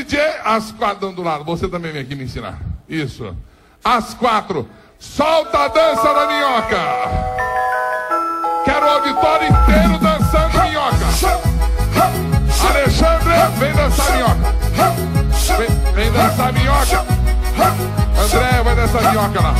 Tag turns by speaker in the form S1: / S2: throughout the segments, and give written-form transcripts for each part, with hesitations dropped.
S1: DJ, as 4 do lado. Você também vem aqui me ensinar. Isso. As 4. Solta a dança da minhoca. Quero o auditório inteiro dançando minhoca. Alexandre, vem dançar minhoca. Vem dançar minhoca. André, vai dançar minhoca lá.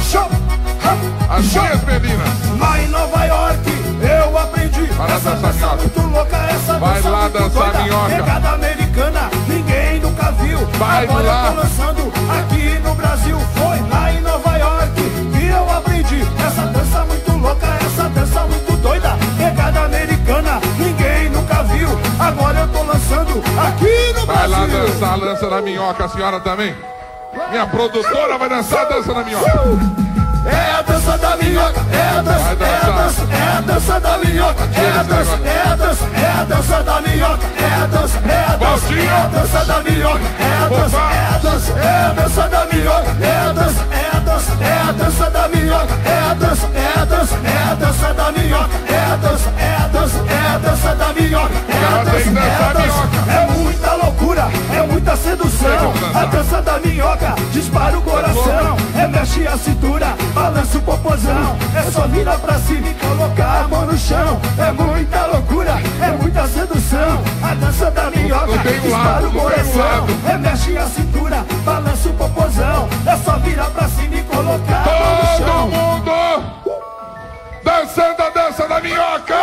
S1: As minhas meninas.
S2: Lá em Nova York eu aprendi.
S1: Vai lá
S2: essa
S1: dançar
S2: dança
S1: minhoca.
S2: muito louca, essa
S1: Vai
S2: dança
S1: lá
S2: muito
S1: dançar
S2: doida.
S1: minhoca.
S2: Pegada americana, ninguém nunca viu.
S1: Vai
S2: Agora
S1: lá.
S2: eu tô lançando aqui no Brasil. Foi lá em Nova York que eu aprendi. Essa dança muito louca, essa dança muito doida. Pegada americana, ninguém nunca viu. Agora eu tô lançando aqui no
S1: Vai lá
S2: Brasil.
S1: dançar a dança da minhoca, a senhora também. Minha produtora vai dançar a dança da minhoca.
S2: É a dança da minhoca, é a dança, é a dança, é a dança da minhoca, é a dança, é a dança, é a dança da minhoca, é a dança, é a dança, é a dança da minhoca, é a dança, é a dança, é a dança da minhoca, é a dança, é a dança, é a dança da minhoca, é a dança, é a dança, é a dança da minhoca, é a dança, é a dança, é a dança da minhoca, é a dança, é a dança, é muita loucura, é muita sedução, a dança da minhoca dispara o coração, é mexe a cintura, balança o popozão, é só virar pra cima e colocar a mão no chão. É muita loucura, é muita sedução. A dança da minhoca dispara o coração, é mexe a cintura, balança o popozão, é só virar pra cima e colocar a mão no chão.
S1: Todo mundo dançando a dança da minhoca.